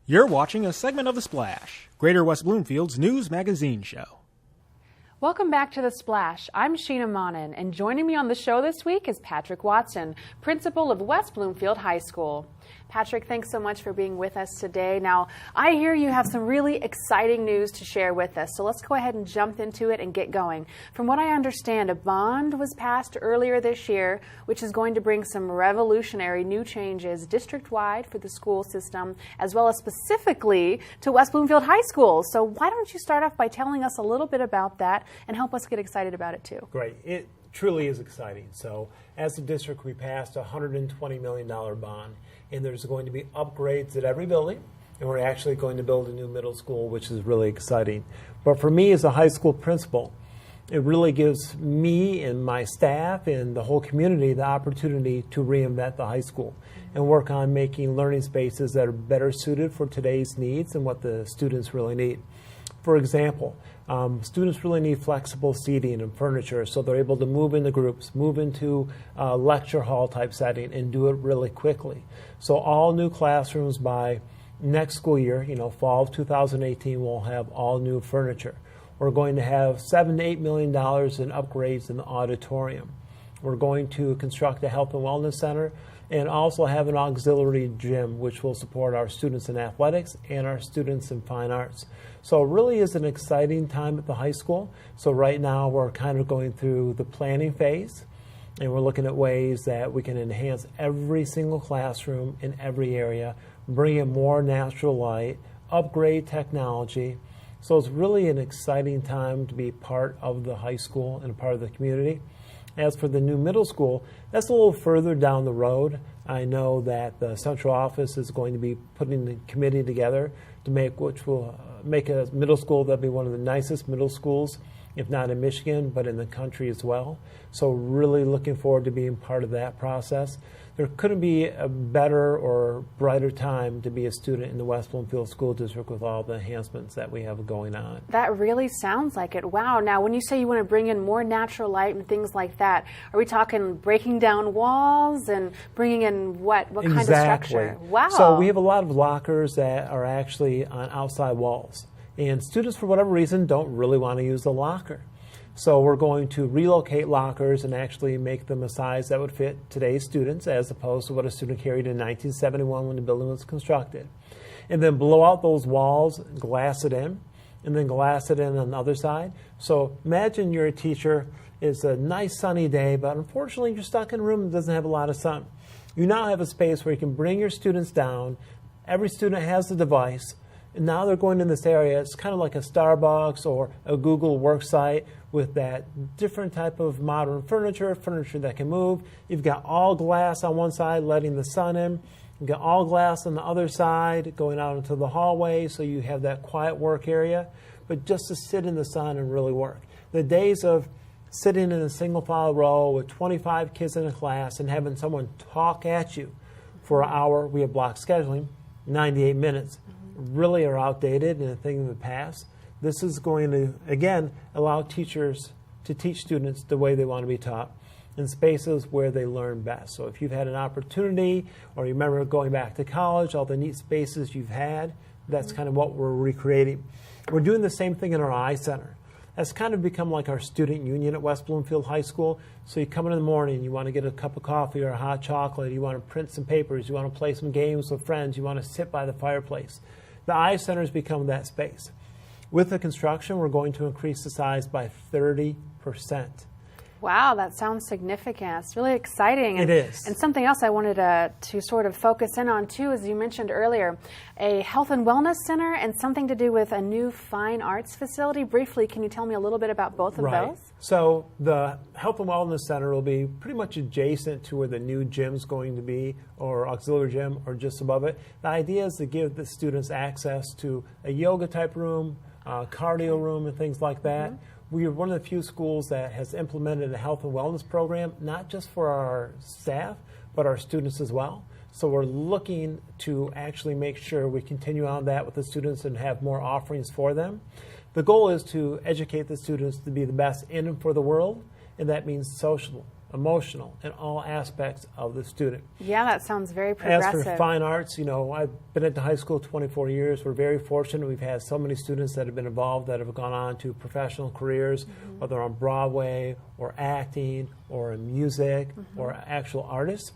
You're watching a segment of The Splash, Greater West Bloomfield's news magazine show. Welcome back to The Splash. I'm Sheena Monnin, and joining me on the show this week is Patrick Watson, principal of West Bloomfield High School. Patrick, thanks so much for being with us today. Now, I hear you have some really exciting news to share with us, so let's go ahead and jump into it and get going. From what I understand, a bond was passed earlier this year, which is going to bring some revolutionary new changes district-wide for the school system, as well as specifically to West Bloomfield High School. So why don't you start off by telling us a little bit about that and help us get excited about it too. Great. It truly is exciting. So as a district, we passed a $120 million bond, and there's going to be upgrades at every building, and we're actually going to build a new middle school, which is really exciting. But for me as a high school principal, it really gives me and my staff and the whole community the opportunity to reinvent the high school and work on making learning spaces that are better suited for today's needs and what the students really need. For example, students really need flexible seating and furniture so they're able to move into groups, move into a lecture hall type setting and do it really quickly. So all new classrooms by next school year, fall of 2018, will have all new furniture. We're going to have $7 to $8 million in upgrades in the auditorium. We're going to construct a health and wellness center and also have an auxiliary gym which will support our students in athletics and our students in fine arts. So it really is an exciting time at the high school. So right now we're kind of going through the planning phase, and we're looking at ways that we can enhance every single classroom in every area, bring in more natural light, upgrade technology. So it's really an exciting time to be part of the high school and part of the community. As for the new middle school, that's a little further down the road. I know that the central office is going to be putting the committee together to which will make a middle school that'll be one of the nicest middle schools, if not in Michigan, but in the country as well. So really looking forward to being part of that process. There couldn't be a better or brighter time to be a student in the West Bloomfield School District with all the enhancements that we have going on. That really sounds like it. Wow. Now, when you say you want to bring in more natural light and things like that, are we talking breaking down walls and bringing in what kind of structure? Wow. So we have a lot of lockers that are actually on outside walls. And students, for whatever reason, don't really want to use the locker. So we're going to relocate lockers and actually make them a size that would fit today's students as opposed to what a student carried in 1971 when the building was constructed. And then blow out those walls, glass it in, and then glass it in on the other side. So imagine you're a teacher, it's a nice sunny day, but unfortunately you're stuck in a room that doesn't have a lot of sun. You now have a space where you can bring your students down. Every student has a device. And now they're going in this area. It's kind of like a Starbucks or a Google worksite with that different type of modern furniture that can move. You've got all glass on one side letting the sun in. You've got all glass on the other side going out into the hallway, so you have that quiet work area, but just to sit in the sun and really work. The days of sitting in a single file row with 25 kids in a class and having someone talk at you for an hour, we have block scheduling, 98 minutes, really are outdated and a thing of the past. This is going to, again, allow teachers to teach students the way they want to be taught in spaces where they learn best. So if you've had an opportunity or you remember going back to college, all the neat spaces you've had, that's kind of what we're recreating. We're doing the same thing in our eye center. That's kind of become like our student union at West Bloomfield High School. So you come in the morning, you want to get a cup of coffee or a hot chocolate, you want to print some papers, you want to play some games with friends, you want to sit by the fireplace. The eye center has become that space. With the construction, we're going to increase the size by 30%. Wow, that sounds significant. It's really exciting. It is. And something else I wanted to sort of focus in on too, as you mentioned earlier, a health and wellness center and something to do with a new fine arts facility. Briefly, can you tell me a little bit about both of those? So the health and wellness center will be pretty much adjacent to where the new gym's going to be, or auxiliary gym, or just above it. The idea is to give the students access to a yoga type room, cardio room, and things like that. We are one of the few schools that has implemented a health and wellness program, not just for our staff, but our students as well. So we're looking to actually make sure we continue on that with the students and have more offerings for them. The goal is to educate the students to be the best in and for the world, and that means social emotional, and all aspects of the student. Yeah, that sounds very progressive. As for fine arts, I've been at the high school 24 years. We're very fortunate. We've had so many students that have been involved that have gone on to professional careers, whether on Broadway or acting or in music or actual artists.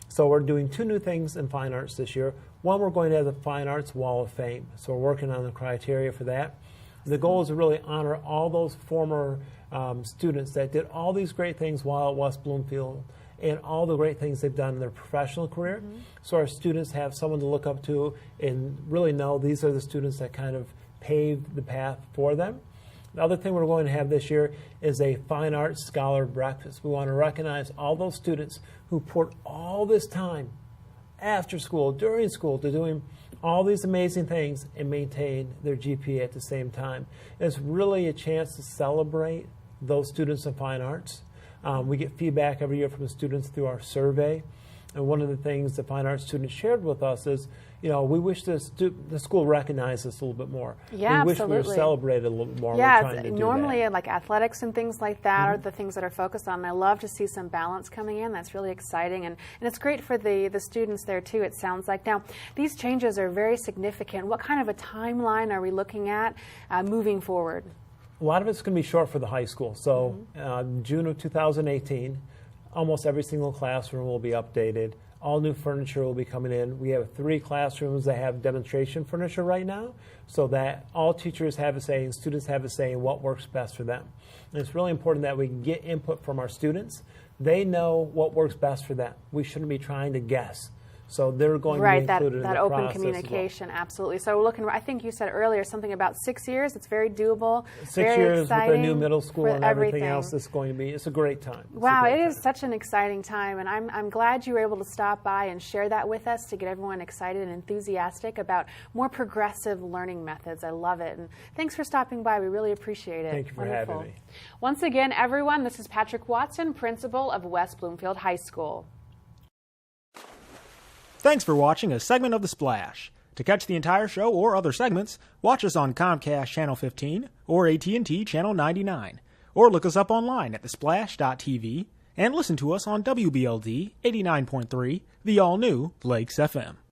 So we're doing 2 new things in fine arts this year. One, we're going to have the Fine Arts Wall of Fame. So we're working on the criteria for that. The goal is to really honor all those former students that did all these great things while at West Bloomfield and all the great things they've done in their professional career. So our students have someone to look up to and really know these are the students that kind of paved the path for them. The other thing we're going to have this year is a Fine Arts Scholar Breakfast. We want to recognize all those students who poured all this time after school, during school, to doing all these amazing things and maintain their GPA at the same time. It's really a chance to celebrate those students in fine arts. We get feedback every year from the students through our survey. And one of the things the fine arts students shared with us is, we wish the school recognized us a little bit more. Yeah, we absolutely. wish we were celebrated a little bit more. Yeah, We're trying to do normally that. like athletics and things like that are the things that are focused on. And I love to see some balance coming in. That's really exciting. And it's great for the students there too, it sounds like. Now, these changes are very significant. What kind of a timeline are we looking at moving forward? A lot of it's going to be short for the high school. So June of 2018, almost every single classroom will be updated. All new furniture will be coming in. We have 3 classrooms that have demonstration furniture right now, so that all teachers have a say and students have a say in what works best for them. And it's really important that we get input from our students. They know what works best for them. We shouldn't be trying to guess. So they're going to be included in the that open process communication, absolutely. So we're looking. I think you said earlier something about 6 years. It's very doable. 6 very years exciting with a new middle school and everything everything. else. It's going to be. It's a great time. Wow, it is such an exciting time, and I'm glad you were able to stop by and share that with us to get everyone excited and enthusiastic about more progressive learning methods. I love it, and thanks for stopping by. We really appreciate it. Thank you for having me. Once again, everyone, this is Patrick Watson, principal of West Bloomfield High School. Thanks for watching a segment of The Splash. To catch the entire show or other segments, watch us on Comcast Channel 15 or AT&T Channel 99. Or look us up online at thesplash.tv and listen to us on WBLD 89.3, the all-new Lakes FM.